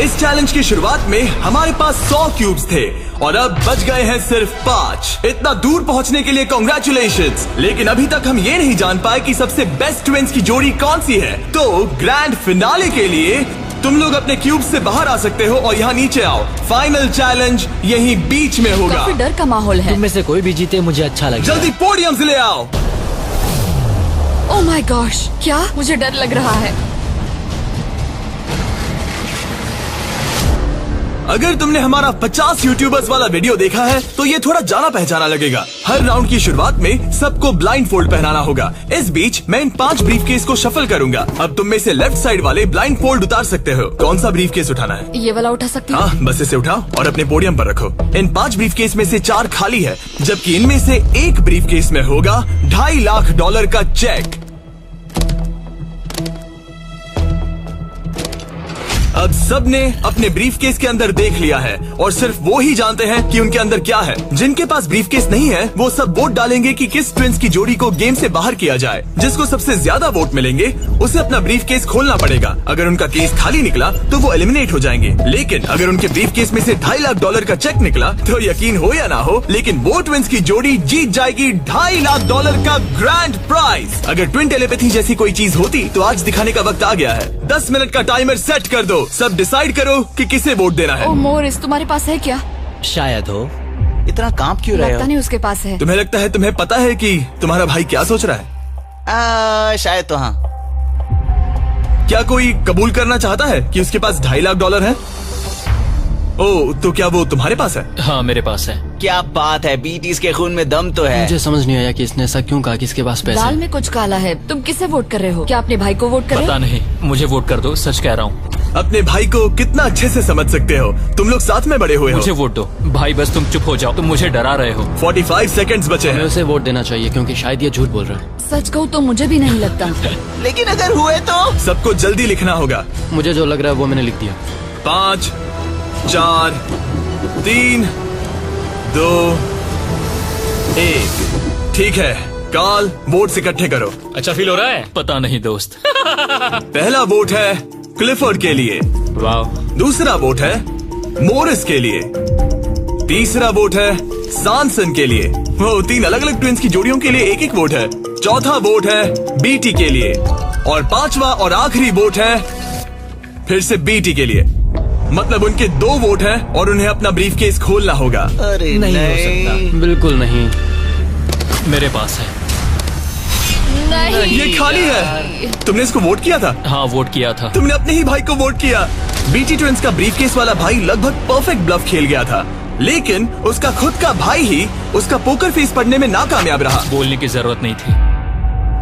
इस चैलेंज की शुरुआत में हमारे पास 100 क्यूब्स थे और अब बच गए हैं सिर्फ 5। इतना दूर पहुंचने के लिए कांग्रेचुलेशंस। लेकिन अभी तक हम ये नहीं जान पाए कि सबसे बेस्ट ट्विंस की जोड़ी कौन सी है। तो ग्रैंड फिनाले के लिए तुम लोग अपने क्यूब्स से बाहर आ सकते हो और यहाँ नीचे आओ। फाइनल चैलेंज यहीं बीच में होगा। काफी डर का माहौल है। तुम में से कोई भी जीते मुझे अच्छा लगेगा। जल्दी पोडियम से ले आओ। ओह माय गॉश, क्या मुझे डर लग रहा है। अगर तुमने हमारा 50 यूट्यूबर्स वाला वीडियो देखा है तो ये थोड़ा जाना पहचाना लगेगा। हर राउंड की शुरुआत में सबको ब्लाइंड फोल्ड पहनाना होगा। इस बीच मैं इन 5 ब्रीफकेस को शफल करूंगा। अब तुम में से लेफ्ट साइड वाले ब्लाइंड फोल्ड उतार सकते हो। कौन सा ब्रीफकेस उठाना है? ये वाला उठा सकती हूँ? हाँ, बस इसे उठाओ और अपने पोडियम पर रखो। इन 5 ब्रीफकेस में से 4 खाली है, जबकि इनमें से एक ब्रीफकेस में होगा $2.5 लाख का चेक। अब सबने अपने ब्रीफकेस के अंदर देख लिया है और सिर्फ वो ही जानते हैं कि उनके अंदर क्या है। जिनके पास ब्रीफकेस नहीं है वो सब वोट डालेंगे कि किस ट्विंस की जोड़ी को गेम से बाहर किया जाए। जिसको सबसे ज्यादा वोट मिलेंगे उसे अपना ब्रीफकेस खोलना पड़ेगा। अगर उनका केस खाली निकला तो वो एलिमिनेट हो जाएंगे। लेकिन अगर उनके ब्रीफकेस में से $2.5 लाख का चेक निकला तो यकीन हो या ना हो, लेकिन वो ट्विंस की जोड़ी जीत जाएगी $2.5 लाख का ग्रैंड प्राइज। अगर ट्विन टेलीपैथी जैसी कोई चीज होती तो आज दिखाने का वक्त आ गया है। 10 मिनट का टाइमर सेट कर दो। सब डिसाइड करो कि किसे वोट देना है। ओह मोरिस, तुम्हारे पास है क्या? शायद हो। इतना कांप क्यों रहे लगता हो? नहीं उसके पास है। तुम्हें लगता है तुम्हें पता है कि तुम्हारा भाई क्या सोच रहा है? शायद तो हाँ। क्या कोई कबूल करना चाहता है कि उसके पास $2.5 लाख है? ओ, तो क्या वो तुम्हारे पास है? हाँ मेरे पास है। क्या बात है, बीटीज के खून में दम तो है। मुझे समझ नहीं आया कि इसने ऐसा क्यों कहा कि इसके पास पैसे दाल हैं। में कुछ काला है। तुम किसे वोट कर रहे हो? क्या अपने भाई को वोट कर रहे पता हो? नहीं, मुझे वोट कर दो, सच कह रहा हूँ। अपने भाई को कितना अच्छे से समझ सकते हो। तुम लोग साथ में बड़े हुए हो। मुझे वोट दो भाई, बस तुम चुप हो जाओ। तुम मुझे डरा रहे हो। 45 सेकंड्स बचे हमें हैं। उसे वोट देना चाहिए क्योंकि शायद ये झूठ बोल रहा है। सच कहूँ तो मुझे भी नहीं लगता। लेकिन अगर हुए तो? सबको जल्दी लिखना होगा। मुझे जो लग रहा है वो मैंने लिख दिया। 5, 4, 3, 2, 1। ठीक है, कॉल वोट्स इकट्ठे करो। अच्छा फील हो रहा है? पता नहीं दोस्त। पहला वोट है क्लिफर्ड के लिए। वाह। दूसरा वोट है मोरिस के लिए। तीसरा वोट है सैमसन के लिए। वो 3 अलग अलग ट्विंस की जोड़ियों के लिए 1-1 वोट है। चौथा वोट है बीटी के लिए और 5वां और आखिरी वोट है फिर से बीटी के लिए। मतलब उनके 2 वोट हैं और उन्हें अपना ब्रीफकेस खोलना होगा। अरे नहीं हो सकता। बिल्कुल नहीं। मेरे पास है। नहीं ये खाली है। तुमने इसको वोट किया था? हाँ, वोट किया था। तुमने अपने ही भाई को वोट किया। बीटी ट्विंस का ब्रीफकेस वाला भाई लगभग परफेक्ट ब्लफ खेल गया था, लेकिन उसका खुद का भाई ही उसका पोकर फेस पढ़ने में नाकामयाब रहा। बोलने की जरूरत नहीं थी।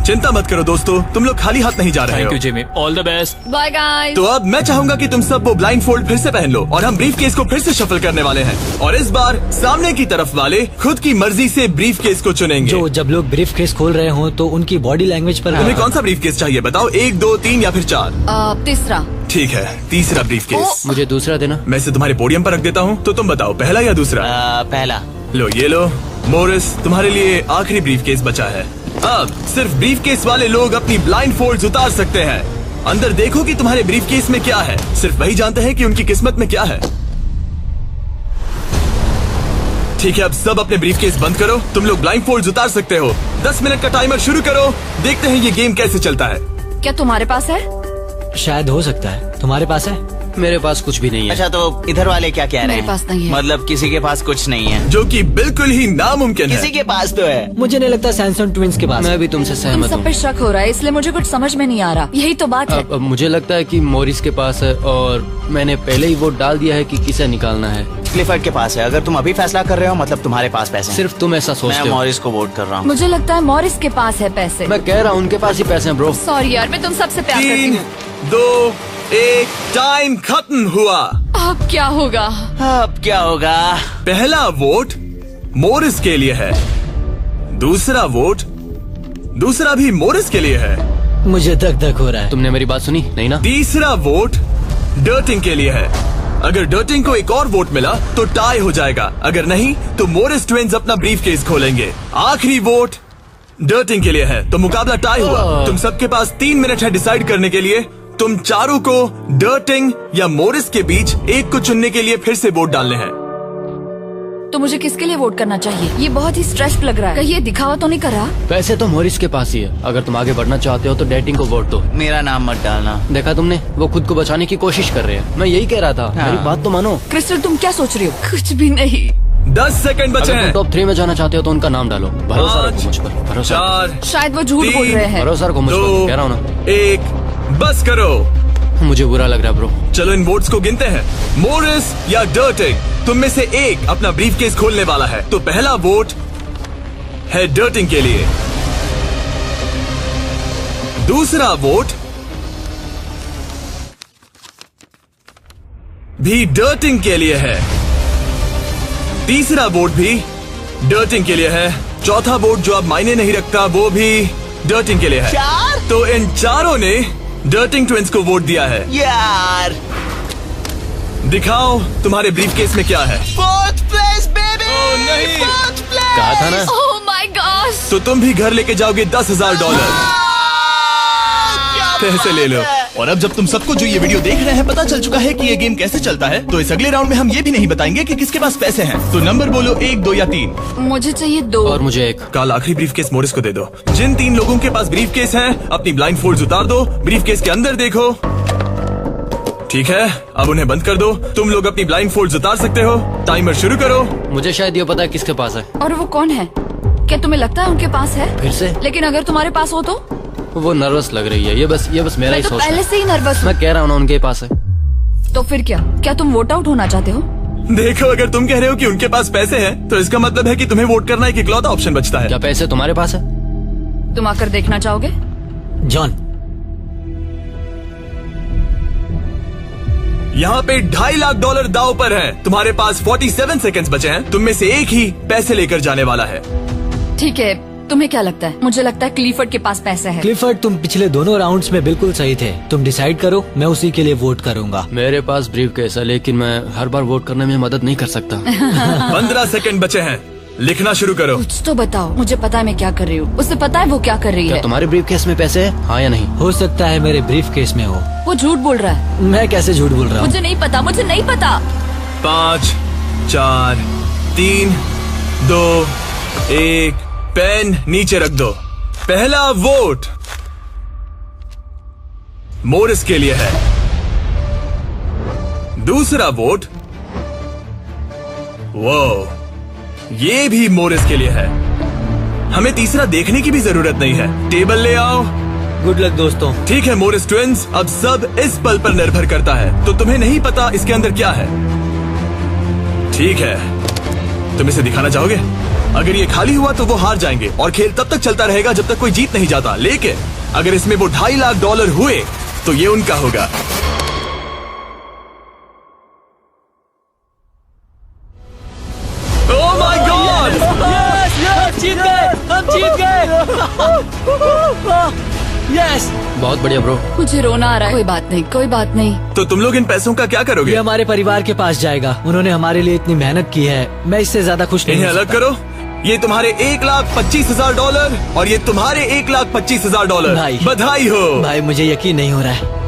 चिंता मत करो दोस्तों, तुम लोग खाली हाथ नहीं जा रहे थैंक हो। You Jimmy, all the best. Bye guys. तो अब मैं चाहूंगा कि तुम सब वो ब्लाइंड फोल्ड फिर से पहन लो और हम ब्रीफकेस को फिर से शफल करने वाले हैं। और इस बार सामने की तरफ वाले खुद की मर्जी से ब्रीफकेस को चुनेंगे। जो जब लोग ब्रीफ केस खोल रहे हो तो उनकी बॉडी लैंग्वेज पर तुम्हें कौन सा ब्रीफकेस चाहिए बताओ? 1, 2, 3 या फिर 4? तीसरा। ठीक है, तीसरा ब्रीफकेस। मुझे दूसरा देना। मैं इसे तुम्हारे पोडियम पर रख देता हूँ, तो तुम बताओ पहला या दूसरा? पहला। लो ये लो मोरिस, तुम्हारे लिए आखिरी ब्रीफकेस बचा है। अब सिर्फ ब्रीफकेस वाले लोग अपनी ब्लाइंड फोल्ड्स उतार सकते हैं। अंदर देखो कि तुम्हारे ब्रीफकेस में क्या है। सिर्फ वही जानते हैं कि उनकी किस्मत में क्या है। ठीक है, अब सब अपने ब्रीफकेस बंद करो। तुम लोग ब्लाइंड फोल्ड्स उतार सकते हो। 10 मिनट का टाइमर शुरू करो। देखते हैं ये गेम कैसे चलता है। क्या तुम्हारे पास है? शायद हो सकता है। तुम्हारे पास है? मेरे पास कुछ भी नहीं है। अच्छा, तो इधर वाले क्या कह रहे मेरे हैं? पास नहीं है। मतलब किसी के पास कुछ नहीं है? जो कि बिल्कुल ही नामुमकिन है। किसी के पास तो है। मुझे नहीं लगता सैमसंग ट्विंस के पास मैं है। भी तुमसे इन सहमत सब हूँ। पे शक हो रहा है, इसलिए मुझे कुछ समझ में नहीं आ रहा। यही तो बात है। अब मुझे लगता है कि मॉरिस के पास है और मैंने पहले ही वोट डाल दिया है कि किसे निकालना है। क्लिफर्ड के पास है। अगर तुम अभी फैसला कर रहे हो मतलब तुम्हारे पास पैसे हैं। सिर्फ तुम ऐसा मैं सोचते हो। मॉरिस को वोट कर रहा हूँ। मुझे लगता है मॉरिस के पास है पैसे। मैं कह रहा हूँ उनके पास ही पैसे हैं ब्रो। सॉरी यार, मैं तुम सबसे प्यार करती 3, हूँ। 2, 1 टाइम खत्म हुआ। अब क्या होगा? अब क्या होगा? पहला वोट मोरिस के लिए है। दूसरा वोट दूसरा भी मोरिस के लिए है। मुझे धक धक हो रहा है। तुमने मेरी बात सुनी नहीं ना? तीसरा वोट डर्टिंग के लिए है। अगर डर्टिंग को एक और वोट मिला तो टाई हो जाएगा। अगर नहीं तो मोरिस ट्विंस अपना ब्रीफकेस खोलेंगे। आखिरी वोट डर्टिंग के लिए है, तो मुकाबला टाई हुआ। तुम सबके पास 3 मिनट है डिसाइड करने के लिए। तुम चारों को डर्टिंग या मोरिस के बीच एक को चुनने के लिए फिर से वोट डालने हैं। तो मुझे किसके लिए वोट करना चाहिए? ये बहुत ही स्ट्रेस्ड लग रहा है। कहीं ये दिखावा तो नहीं कर रहा? पैसे तो मॉरिस के पास ही है। अगर तुम आगे बढ़ना चाहते हो तो डेटिंग को वोट दो। मेरा नाम मत डालना। देखा तुमने, वो खुद को बचाने की कोशिश कर रहे हैं। मैं यही कह रहा था। मेरी बात तो मानो। क्रिस्टल, तुम क्या सोच रही हो? कुछ भी नहीं। 10 सेकंड बचे अगर हैं। तुम टॉप 3 में जाना चाहते हो तो उनका नाम डालो। भरोसा रखो मुझ पर। भरोसा रखो। 4, शायद वो झूठ बोल रहे हैं। भरोसा रखो मुझ पर, कह रहा हूँ ना। 1 बस करो। मुझे बुरा लग रहा है ब्रो। चलो इन वोट्स को गिनते हैं। मोरिस या डर्टिंग, तुम में से एक अपना ब्रीफकेस खोलने वाला है। तो पहला वोट है डर्टिंग के लिए। दूसरा वोट भी डर्टिंग के लिए है। तीसरा वोट भी डर्टिंग के लिए है। चौथा वोट जो अब मायने नहीं रखता वो भी डर्टिंग के लिए है। तो इन चारों ने डर्टिंग ट्विंस को वोट दिया है। यार, दिखाओ तुम्हारे ब्रीफकेस में क्या है। 4th place baby. ओह, नहीं। 4th place. कहा था ना। ओह माय गॉश। तो तुम भी घर लेके जाओगे $10,000। पैसे ले लो। और अब जब तुम सबको जो ये वीडियो देख रहे हैं पता चल चुका है कि ये गेम कैसे चलता है, तो इस अगले राउंड में हम ये भी नहीं बताएंगे कि किसके पास पैसे हैं। तो नंबर बोलो 1, 2 या 3। मुझे चाहिए 2। और मुझे 1। कल आखिरी ब्रीफकेस मोरिस को दे दो। जिन 3 लोगों के पास ब्रीफकेस हैं, अपनी ब्लाइंड फोल्ड्स उतार दो। ब्रीफकेस के अंदर देखो। ठीक है, अब उन्हें बंद कर दो। तुम लोग अपनी ब्लाइंड फोल्ड्स उतार सकते हो। टाइमर शुरू करो। मुझे शायद ये पता है किसके पास है। और वो कौन है? क्या तुम्हें लगता है उनके पास है? फिर से लेकिन अगर तुम्हारे पास हो तो? वो नर्वस लग रही है। ये बस मेरा मैं ही तो सोच पहले है। से ही नर्वस हूँ। मैं कह रहा हूँ ना उनके पास है। तो फिर क्या तुम वोट आउट होना चाहते हो? देखो, अगर तुम कह रहे हो कि उनके पास पैसे हैं, तो इसका मतलब है कि तुम्हें वोट करना एक इकलौता ऑप्शन बचता है। क्या पैसे तुम्हारे पास है? तुम आकर देखना चाहोगे? जॉन, यहाँ पे $2.5 लाख दाव पर है। तुम्हारे पास 47 सेकंड्स बचे हैं। तुम में से एक ही पैसे लेकर जाने वाला है। ठीक है, तुम्हें क्या लगता है? मुझे लगता है क्लीफर्ड के पास पैसे है। क्लिफर्ड, तुम पिछले दोनों राउंड्स में बिल्कुल सही थे। तुम डिसाइड करो, मैं उसी के लिए वोट करूंगा। मेरे पास ब्रीफकेस है, लेकिन मैं हर बार वोट करने में मदद नहीं कर सकता। 15 सेकंड बचे हैं। लिखना शुरू करो। कुछ तो बताओ। मुझे पता है मैं क्या कर रही हूँ। उसे पता है वो क्या कर रही क्या है। तुम्हारे ब्रीफकेस में पैसे है? हाँ या नहीं? हो सकता है मेरे ब्रीफ केस में हो। वो झूठ बोल रहा है। मैं कैसे झूठ बोल रहा हूँ? मुझे नहीं पता। 5, 4, 3, 2, 1, पेन नीचे रख दो। पहला वोट मोरिस के लिए है। दूसरा वोट वो ये भी मोरिस के लिए है। हमें तीसरा देखने की भी जरूरत नहीं है। टेबल ले आओ। गुड लक दोस्तों। ठीक है मोरिस ट्विंस, अब सब इस पल पर निर्भर करता है। तो तुम्हें नहीं पता इसके अंदर क्या है। ठीक है, तुम इसे दिखाना चाहोगे? अगर ये खाली हुआ तो वो हार जाएंगे और खेल तब तक चलता रहेगा जब तक कोई जीत नहीं जाता। लेकिन अगर इसमें वो $2.5 लाख हुए तो ये उनका होगा। Oh my God! जीत गए, हम जीत गए। यस। बहुत बढ़िया ब्रो। मुझे रोना आ रहा है। कोई बात नहीं, कोई बात नहीं। तो तुम लोग इन पैसों का क्या करोगे? ये हमारे परिवार के पास जाएगा। उन्होंने हमारे लिए इतनी मेहनत की है, मैं इससे ज्यादा खुश नहीं इन्हें हो अलग सकता। करो। ये तुम्हारे $1,25,000 और ये तुम्हारे $1,25,000। भाई। बधाई हो। भाई मुझे यकीन नहीं हो रहा है।